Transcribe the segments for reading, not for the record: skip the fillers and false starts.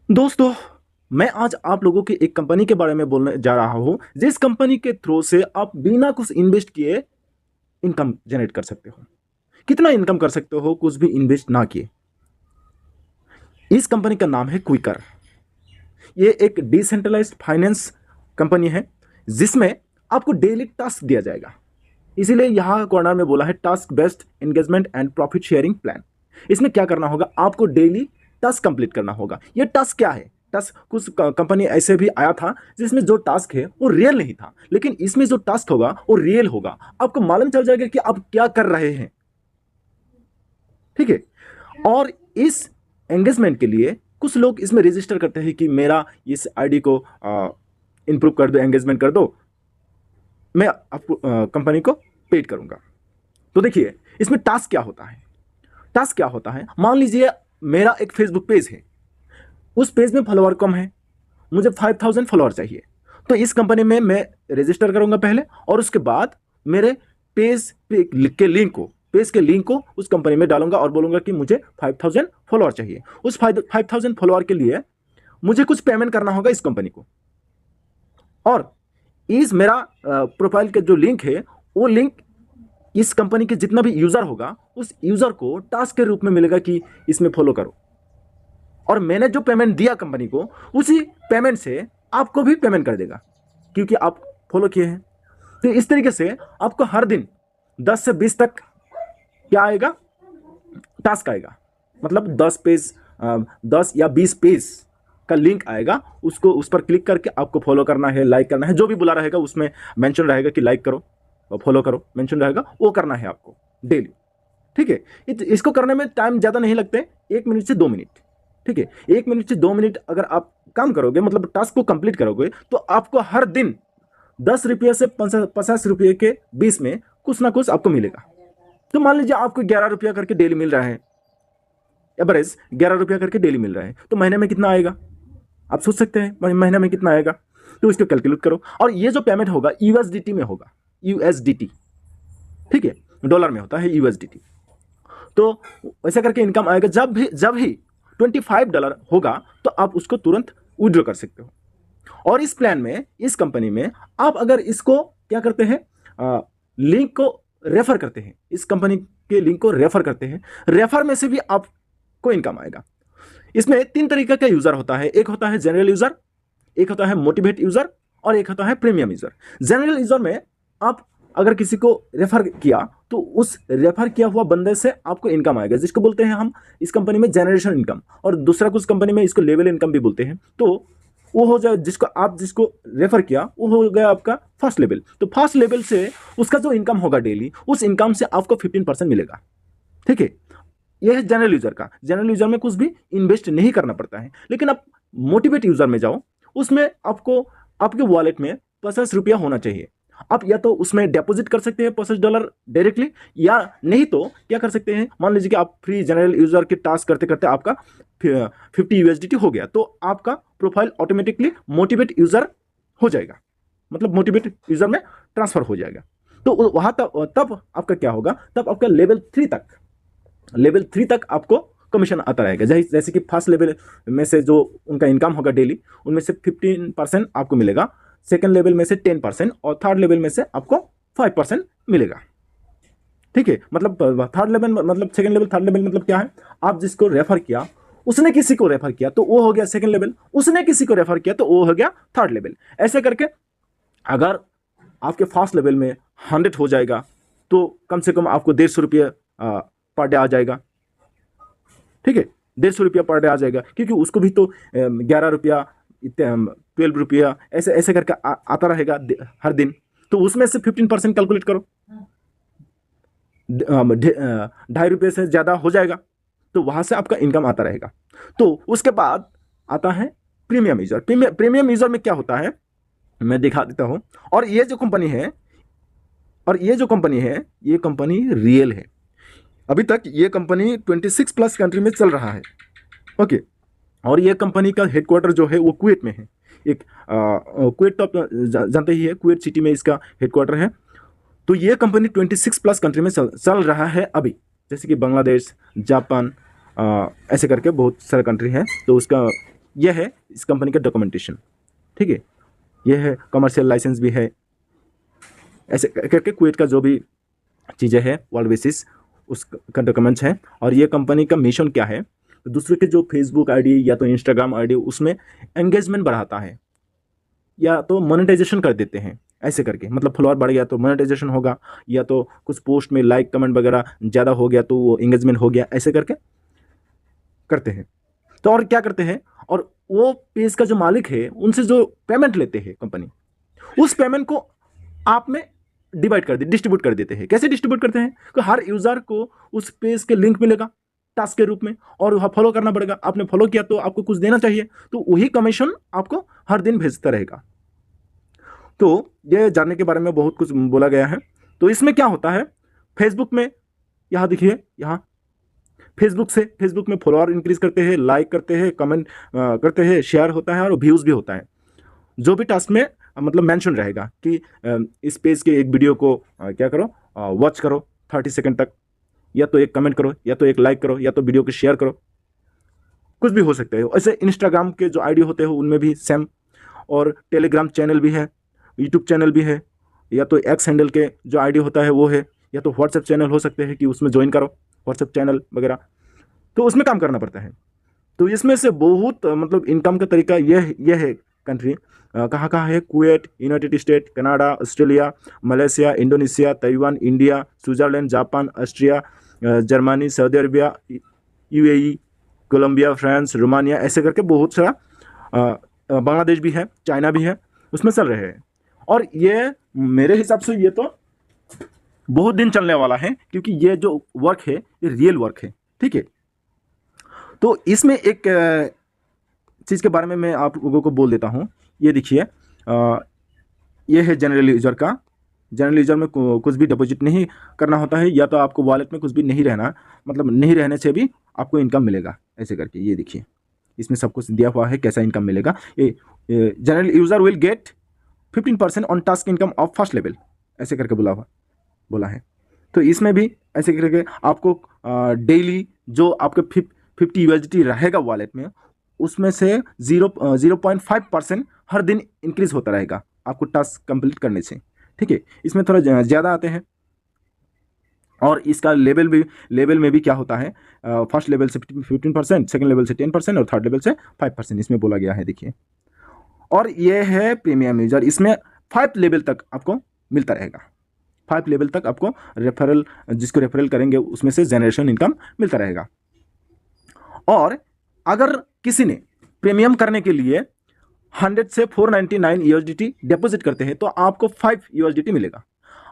दोस्तों, मैं आज आप लोगों की एक कंपनी के बारे में बोलने जा रहा हूं, जिस कंपनी के थ्रू से आप बिना कुछ इन्वेस्ट किए इनकम जनरेट कर सकते हो। कितना इनकम कर सकते हो कुछ भी इन्वेस्ट ना किए। इस कंपनी का नाम है क्विकर। ये एक डिसेंट्रलाइज्ड फाइनेंस कंपनी है जिसमें आपको डेली टास्क दिया जाएगा। इसीलिए यहाँ कॉर्नर में बोला है task based engagement and profit sharing plan. इसमें क्या करना होगा, आपको डेली टास्क कंप्लीट करना होगा। ये टास्क क्या है? टास्क कुछ कंपनी ऐसे भी आया था जिसमें जो टास्क है वो रियल नहीं था, लेकिन इसमें जो टास्क होगा वो रियल होगा। आपको मालूम चल जाएगा कि आप क्या कर रहे हैं। ठीक है। और इस एंगेजमेंट के लिए कुछ लोग इसमें रजिस्टर करते हैं कि मेरा इस आईडी को इंप्रूव कर दो, एंगेजमेंट कर दो, मैं आपको कंपनी को पेड करूंगा। तो देखिए इसमें टास्क क्या होता है। टास्क क्या होता है, मान लीजिए मेरा एक फेसबुक पेज है, उस पेज में फॉलोअर कम है, मुझे 5000 फॉलोअर चाहिए। तो इस कंपनी में मैं रजिस्टर करूंगा पहले, और उसके बाद मेरे पेज के लिंक को, पेज के लिंक को उस कंपनी में डालूंगा और बोलूंगा कि मुझे 5000 फॉलोअर चाहिए। उस 5000 फॉलोअर के लिए मुझे कुछ पेमेंट करना होगा इस कंपनी को। और इस मेरा प्रोफाइल का जो लिंक है, वो लिंक इस कंपनी के जितना भी यूजर होगा उस यूजर को टास्क के रूप में मिलेगा कि इसमें फॉलो करो। और मैंने जो पेमेंट दिया कंपनी को, उसी पेमेंट से आपको भी पेमेंट कर देगा क्योंकि आप फॉलो किए हैं। तो इस तरीके से आपको हर दिन 10 से 20 तक क्या आएगा, टास्क आएगा। मतलब 10 पेज 10 या 20 पेज का लिंक आएगा, उसको उस पर क्लिक करके आपको फॉलो करना है, लाइक करना है, जो भी बुला रहेगा उसमें मेंशन रहेगा कि लाइक करो और फॉलो करो, मेंशन रहेगा, वो करना है आपको डेली। ठीक है। इसको करने में टाइम ज़्यादा नहीं लगते, 1 मिनट से 2 मिनट। ठीक है, 1 मिनट से 2 मिनट अगर आप काम करोगे, मतलब टास्क को कंप्लीट करोगे, तो आपको हर दिन 10 रुपये से 50 रुपये के बीच में कुछ ना कुछ आपको मिलेगा। तो मान लीजिए आपको 11 रुपया करके डेली मिल रहा है, एवरेज 11 रुपया करके डेली मिल रहा है, तो महीने में कितना आएगा आप सोच सकते हैं, महीने में कितना आएगा। तो इसको कैलकुलेट करो। और ये जो पेमेंट होगा यूएसडीटी में होगा, यूएसडीटी। ठीक है, डॉलर में होता है यूएसडीटी। तो ऐसा करके इनकम आएगा। जब भी $25 होगा तो आप उसको तुरंत विड्रॉ कर सकते हो। और इस प्लान में, इस कंपनी में आप अगर इसको क्या करते हैं, लिंक को रेफर करते हैं, इस कंपनी के लिंक को रेफर करते हैं, रेफर में से भी आपको इनकम आएगा। इसमें 3 तरीके का यूजर होता है। एक होता है जनरल यूजर, एक होता है मोटिवेट यूजर, और एक होता है प्रीमियम यूजर। जनरल यूजर में आप अगर किसी को रेफर किया तो उस रेफर किया हुआ बंदे से आपको इनकम आएगा, जिसको बोलते हैं हम इस कंपनी में जनरेशन इनकम, और दूसरा कुछ कंपनी में इसको लेवल इनकम भी बोलते हैं। तो वो हो जाए, जिसको रेफर किया वो हो गया आपका फर्स्ट लेवल। तो फर्स्ट लेवल से उसका जो इनकम होगा डेली, उस इनकम से आपको 15% मिलेगा। ठीक है, यह है जनरल यूजर का। जनरल यूजर में कुछ भी इन्वेस्ट नहीं करना पड़ता है। लेकिन आप मोटिवेट यूजर में जाओ, उसमें आपको आपके वॉलेट में 50 रुपया होना चाहिए। आप या तो उसमें डिपॉजिट कर सकते हैं $50 डायरेक्टली, या नहीं तो क्या कर सकते हैं, मान लीजिए कि आप फ्री जनरल यूजर के टास्क करते करते आपका 50 USDT हो गया, तो आपका प्रोफाइल ऑटोमेटिकली मोटिवेट यूजर हो जाएगा, मतलब मोटिवेट यूजर में ट्रांसफर हो जाएगा। तो वहां तब आपका क्या होगा, तब आपका लेवल 3 तक आपको कमीशन आता रहेगा। जैसे कि फर्स्ट लेवल में से जो उनका इनकम होगा डेली, उनमें से 15% आपको मिलेगा, सेकंड लेवल में से 10%, और थर्ड लेवल में से आपको 5% मिलेगा। ठीक है, मतलब थर्ड लेवल मतलब सेकंड लेवल, थर्ड लेवल मतलब क्या है, आप जिसको रेफर किया उसने किसी को रेफर किया तो वो हो गया सेकंड लेवल, उसने किसी को रेफर किया तो वो हो गया थर्ड लेवल। ऐसे करके अगर आपके फर्स्ट लेवल में 100 हो जाएगा तो कम से कम आपको 150 रुपये पर डे आ जाएगा। ठीक है, 150 रुपया पर डे आ जाएगा, क्योंकि उसको भी तो 11 रुपया, 12 रुपया ऐसे ऐसे करके आता रहेगा हर दिन। तो उसमें से 15% कैलकुलेट करो, 2.5 रुपये से ज़्यादा हो जाएगा, तो वहाँ से आपका इनकम आता रहेगा। तो उसके बाद आता है प्रीमियम यूजर। प्रीमियम यूजर में क्या होता है मैं दिखा देता हूँ। और ये जो कंपनी है, ये कंपनी रियल है। अभी तक ये कंपनी 26+ कंट्री में चल रहा है। ओके। और ये कंपनी का हेडक्वार्टर जो है वो कुवैत में है। एक कुवैत तो आप जानते ही है, कुवैत सिटी में इसका हेडक्वार्टर है। तो ये कंपनी 26+ कंट्री में चल रहा है अभी, जैसे कि बांग्लादेश, जापान, ऐसे करके बहुत सारे कंट्री हैं। तो उसका यह है इस कंपनी का डॉक्यूमेंटेशन, ठीक है। यह है कमर्शियल लाइसेंस भी है, ऐसे करके कुवैत का जो भी चीज़ें हैं वर्ल्ड बेसिस उसका डॉक्यूमेंट्स है। और ये कंपनी का मिशन क्या है, तो दूसरे के जो फेसबुक आईडी या तो इंस्टाग्राम आईडी उसमें एंगेजमेंट बढ़ाता है या तो मोनेटाइजेशन कर देते हैं, ऐसे करके मतलब फॉलोअर बढ़ गया तो मोनेटाइजेशन होगा, या तो कुछ पोस्ट में लाइक कमेंट वगैरह ज़्यादा हो गया तो वो एंगेजमेंट हो गया, ऐसे करके करते हैं। तो और क्या करते हैं, और वो पेज का जो मालिक है उनसे जो पेमेंट लेते हैं कंपनी, उस पेमेंट को आप में डिस्ट्रीब्यूट कर देते हैं। कैसे डिस्ट्रीब्यूट करते हैं कि हर यूजर को उस पेज के लिंक मिलेगा टास्क के रूप में, और वहाँ फॉलो करना पड़ेगा। आपने फॉलो किया तो आपको कुछ देना चाहिए, तो वही कमीशन आपको हर दिन भेजता रहेगा। तो ये जानने के बारे में बहुत कुछ बोला गया है। तो इसमें क्या होता है, फेसबुक में यहाँ देखिए, यहाँ फेसबुक में फॉलोअर इंक्रीज करते हैं, लाइक करते हैं, कमेंट करते हैं, शेयर होता है और व्यूज़ भी होता है। जो भी टास्क में मतलब मेंशन रहेगा कि इस पेज के एक वीडियो को क्या करो, वॉच करो 30 सेकंड तक, या तो एक कमेंट करो, या तो एक लाइक करो, या तो वीडियो को शेयर करो, कुछ भी हो सकता है। ऐसे इंस्टाग्राम के जो आईडी होते हैं उनमें भी सेम, और टेलीग्राम चैनल भी है, यूट्यूब चैनल भी है, या तो एक्स हैंडल के जो आईडी होता है वो है, या तो व्हाट्सएप चैनल हो सकते हैं कि उसमें ज्वाइन करो व्हाट्सएप चैनल वगैरह, तो उसमें काम करना पड़ता है। तो इसमें से बहुत मतलब इनकम का तरीका यह है। कंट्री कहाँ कहाँ है, Kuwait, United State, Canada, Australia, Malaysia, Indonesia, Taiwan, India, Switzerland, Japan, Austria, Germany, Saudi Arabia, UAE, Colombia, France, Romania, ऐसे करके बहुत सारा बांग्लादेश भी है, चाइना भी है, उसमें चल रहे हैं। और ये मेरे हिसाब से ये तो बहुत दिन चलने वाला है, क्योंकि ये जो वर्क है ये रियल वर्क है, ठीक है। तो इसमें एक चीज़ के बारे में मैं आप लोगों को बोल देता हूँ। ये देखिए, ये है जनरल यूजर का। जनरल यूजर में कुछ भी डिपॉजिट नहीं करना होता है, या तो आपको वॉलेट में कुछ भी नहीं रहना, मतलब नहीं रहने से भी आपको इनकम मिलेगा, ऐसे करके। ये देखिए, इसमें सब कुछ दिया हुआ है कैसा इनकम मिलेगा। ये general user will get 15% on task income of first level, ऐसे करके बोला है। तो इसमें भी ऐसे करके आपको डेली जो आपके 50 यूएसडी रहेगा वॉलेट में, उसमें से 0.5% हर दिन इंक्रीज होता रहेगा आपको टास्क कंप्लीट करने से, ठीक है। इसमें थोड़ा ज़्यादा आते हैं। और इसका लेवल में भी क्या होता है, फर्स्ट लेवल से 15%, सेकंड लेवल से 10% और थर्ड लेवल से 5%, इसमें बोला गया है, देखिए। और ये है प्रीमियम यूजर, इसमें 5 लेवल तक आपको मिलता रहेगा। 5 लेवल तक आपको रेफरल, जिसको रेफरल करेंगे उसमें से जनरेशन इनकम मिलता रहेगा। और अगर किसी ने प्रीमियम करने के लिए 100 से 499 यूएसडीटी डिपॉजिट करते हैं तो आपको 5 यूएसडीटी मिलेगा।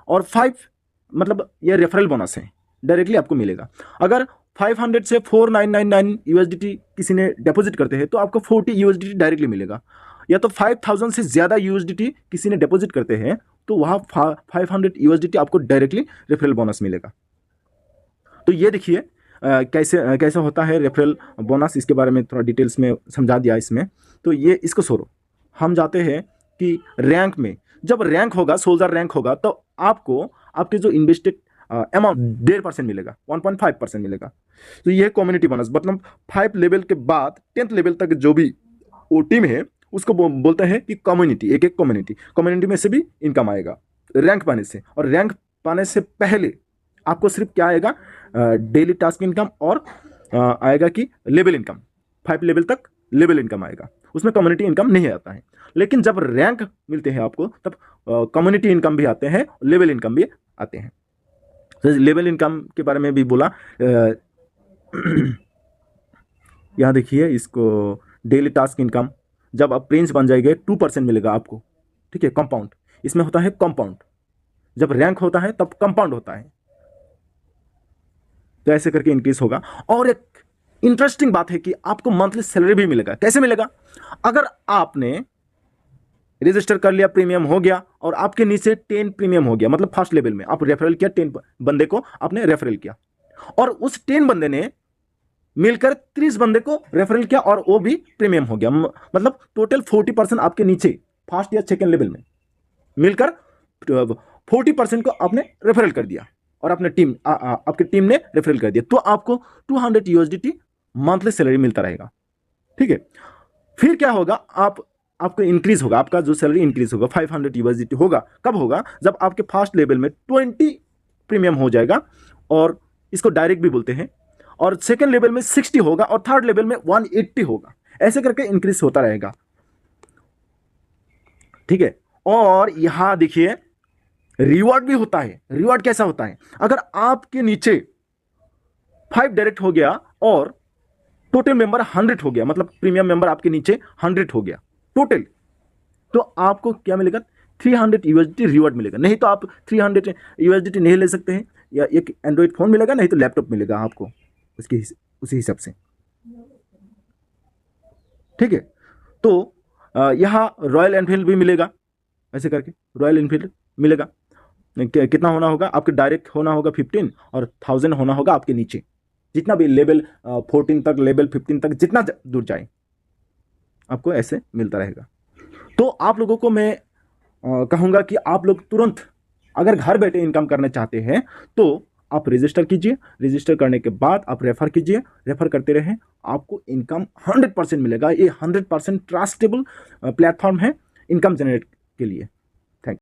और 5 मतलब ये रेफरल बोनस है, डायरेक्टली आपको मिलेगा। अगर 500 से 4999 यूएसडीटी किसी ने डिपॉजिट करते हैं तो आपको 40 यूएसडीटी डायरेक्टली मिलेगा। या तो 5000 से ज़्यादा यूएसडीटी किसी ने डिपॉजिट करते हैं तो वहाँ 500 यूएसडीटी आपको डायरेक्टली रेफरल बोनस मिलेगा। तो ये देखिए कैसे होता है रेफरल बोनस, इसके बारे में थोड़ा डिटेल्स में समझा दिया इसमें। तो ये इसको छोड़ो, हम जाते हैं कि रैंक में, जब रैंक होगा, सोल्जर रैंक होगा, तो आपको आपके जो इन्वेस्टेड अमाउंट 1.5% मिलेगा, 1.5% मिलेगा। तो ये कम्युनिटी बोनस, मतलब 5 लेवल के बाद 10th लेवल तक जो भी वो टीम है उसको बोलते हैं कि कम्युनिटी, एक कम्युनिटी में से भी इनकम आएगा रैंक पाने से। और रैंक पाने से पहले आपको सिर्फ क्या आएगा, डेली टास्क इनकम, और आएगा कि लेवल इनकम, 5 लेवल तक लेवल इनकम आएगा, उसमें कम्युनिटी इनकम नहीं आता है। लेकिन जब रैंक मिलते हैं आपको तब कम्युनिटी इनकम भी आते हैं, लेवल इनकम भी आते हैं। तो लेवल इनकम के बारे में भी बोला, यहाँ देखिए इसको, डेली टास्क इनकम, जब आप प्रिंस बन जाएंगे 2% मिलेगा आपको, ठीक है। कंपाउंड, इसमें होता है कंपाउंड, जब रैंक होता है तब कंपाउंड होता है, तो ऐसे करके इंक्रीज होगा। और एक इंटरेस्टिंग बात है कि आपको मंथली सैलरी भी मिलेगा। कैसे मिलेगा, अगर आपने रजिस्टर कर लिया, प्रीमियम हो गया, और आपके नीचे 10 प्रीमियम हो गया, मतलब फर्स्ट लेवल में आप रेफरल किया, 10 बंदे को आपने रेफरल किया, और उस 10 बंदे ने मिलकर 30 बंदे को रेफरल किया और वो भी प्रीमियम हो गया, मतलब टोटल 40% आपके नीचे फर्स्ट या सेकेंड लेवल में मिलकर 40% को आपने रेफरल कर दिया, और अपने टीम आपकी टीम ने रेफरल कर दिया, तो आपको 200 यूएसडीटी मंथली सैलरी मिलता रहेगा, ठीक है। फिर क्या होगा, आपको इंक्रीज होगा, आपका जो सैलरी इंक्रीज होगा 500 यूएसडीटी होगा। कब होगा? जब आपके फर्स्ट लेवल में 20 प्रीमियम हो जाएगा, और इसको डायरेक्ट भी बोलते हैं, और सेकंड लेवल में 60 होगा, और थर्ड लेवल में 180 होगा। ऐसे करके इंक्रीज होता रहेगा, ठीक है। और यहां देखिए रिवॉर्ड भी होता है। रिवॉर्ड कैसा होता है? अगर आपके नीचे 5 डायरेक्ट हो गया और टोटल मेंबर 100 हो गया, मतलब प्रीमियम मेंबर आपके नीचे 100 हो गया टोटल, तो आपको क्या मिलेगा? 300 यूएसडी रिवॉर्ड मिलेगा। नहीं तो आप 300 यूएसडी नहीं ले सकते हैं, या एक एंड्रॉइड फोन मिलेगा, नहीं तो लैपटॉप मिलेगा आपको उसकी उसी हिसाब से, ठीक है। तो यहाँ रॉयल एनफील्ड भी मिलेगा, ऐसे करके रॉयल एनफील्ड मिलेगा। कितना होना होगा? आपके डायरेक्ट होना होगा 15, और 1000 होना होगा आपके नीचे, जितना भी लेवल 14 तक, लेवल 15 तक, जितना दूर जाए आपको ऐसे मिलता रहेगा। तो आप लोगों को मैं कहूँगा कि आप लोग तुरंत अगर घर बैठे इनकम करना चाहते हैं तो आप रजिस्टर कीजिए। रजिस्टर करने के बाद आप रेफर कीजिए, रेफर करते रहें, आपको इनकम 100% मिलेगा। ये 100% ट्रस्टेबल प्लेटफॉर्म है इनकम जनरेट के लिए।